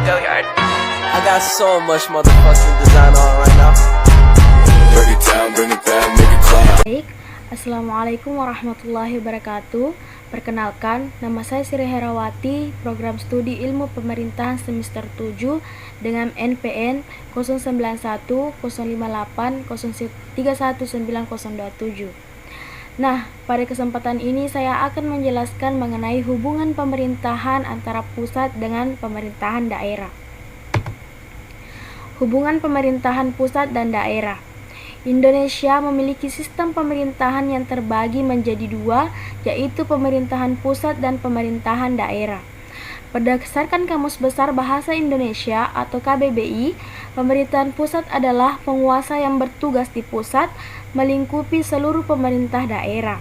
Go yard. I got so much motherfucking design on right now. Break it down, bring it back, make it clap. Baik, Assalamualaikum warahmatullahi wabarakatuh. Perkenalkan, nama saya Sri Herawati, program studi ilmu pemerintahan semester 7 dengan NPN 091058031927. Nah, pada kesempatan ini saya akan menjelaskan mengenai hubungan pemerintahan antara pusat dengan pemerintahan daerah. Hubungan pemerintahan pusat dan daerah. Indonesia memiliki sistem pemerintahan yang terbagi menjadi dua, yaitu pemerintahan pusat dan pemerintahan daerah. Berdasarkan Kamus Besar Bahasa Indonesia atau KBBI, pemerintahan pusat adalah penguasa yang bertugas di pusat melingkupi seluruh pemerintah daerah.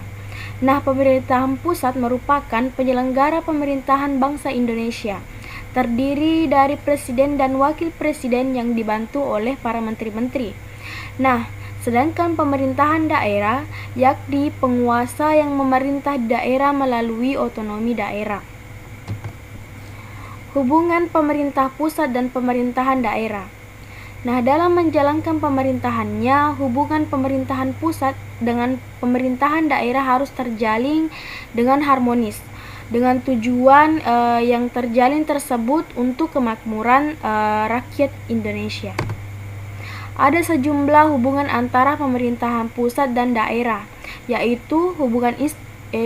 Nah, pemerintahan pusat merupakan penyelenggara pemerintahan bangsa Indonesia, terdiri dari presiden dan wakil presiden yang dibantu oleh para menteri-menteri. Nah, sedangkan pemerintahan daerah yakni penguasa yang memerintah daerah melalui otonomi daerah. Hubungan pemerintah pusat dan pemerintahan daerah. Nah, dalam menjalankan pemerintahannya, hubungan pemerintahan pusat dengan pemerintahan daerah harus terjalin dengan harmonis, dengan tujuan yang terjalin tersebut untuk kemakmuran rakyat Indonesia. Ada sejumlah hubungan antara pemerintahan pusat dan daerah, yaitu hubungan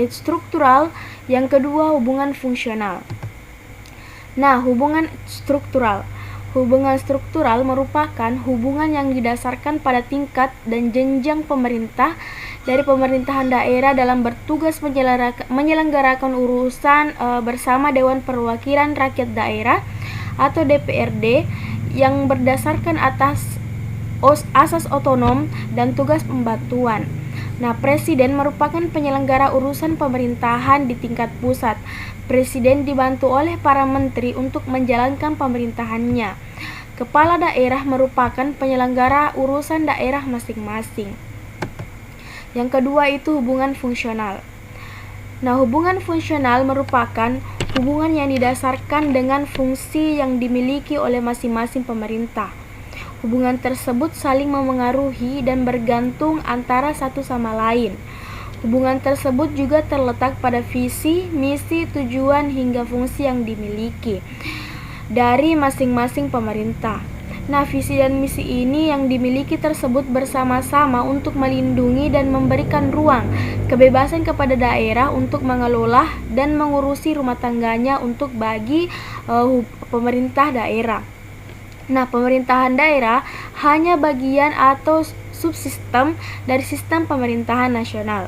struktural, yang kedua hubungan fungsional. Nah, hubungan struktural merupakan hubungan yang didasarkan pada tingkat dan jenjang pemerintah dari pemerintahan daerah dalam bertugas menyelenggarakan urusan bersama Dewan Perwakilan Rakyat Daerah atau DPRD yang berdasarkan asas otonom dan tugas pembantuan. Nah, presiden merupakan penyelenggara urusan pemerintahan di tingkat pusat. Presiden dibantu oleh para menteri untuk menjalankan pemerintahannya. Kepala daerah merupakan penyelenggara urusan daerah masing-masing. Yang kedua itu hubungan fungsional. Nah, hubungan fungsional merupakan hubungan yang didasarkan dengan fungsi yang dimiliki oleh masing-masing pemerintah. Hubungan tersebut saling memengaruhi dan bergantung antara satu sama lain. Hubungan tersebut juga terletak pada visi, misi, tujuan, hingga fungsi yang dimiliki dari masing-masing pemerintah. Nah, visi dan misi ini yang dimiliki tersebut bersama-sama untuk melindungi dan memberikan ruang kebebasan kepada daerah untuk mengelola dan mengurusi rumah tangganya untuk bagi pemerintah daerah. Nah, pemerintahan daerah hanya bagian atau subsistem dari sistem pemerintahan nasional.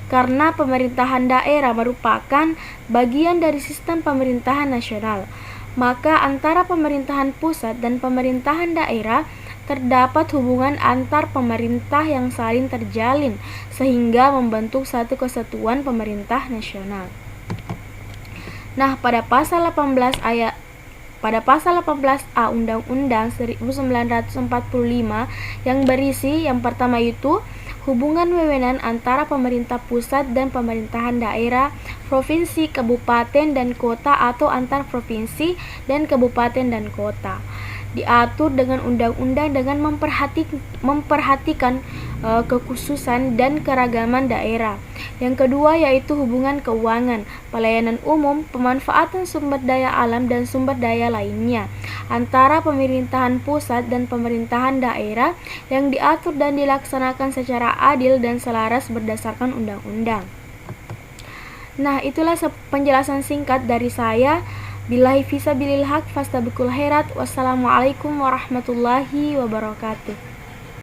Karena pemerintahan daerah merupakan bagian dari sistem pemerintahan nasional, maka antara pemerintahan pusat dan pemerintahan daerah terdapat hubungan antar pemerintah yang saling terjalin sehingga membentuk satu kesatuan pemerintah nasional. Nah, pada pasal 18A Undang-Undang 1945 yang berisi yang pertama itu hubungan wewenang antara pemerintah pusat dan pemerintahan daerah, provinsi, kabupaten, dan kota atau antar provinsi dan kabupaten dan kota. Diatur dengan undang-undang dengan memperhatikan kekhususan dan keragaman daerah. Yang kedua yaitu hubungan keuangan, pelayanan umum, pemanfaatan sumber daya alam dan sumber daya lainnya antara pemerintahan pusat dan pemerintahan daerah yang diatur dan dilaksanakan secara adil dan selaras berdasarkan undang-undang. Nah, itulah penjelasan singkat dari saya. Billahi fisabilil haq fastabiqul khairat. Wassalamualaikum warahmatullahi wabarakatuh.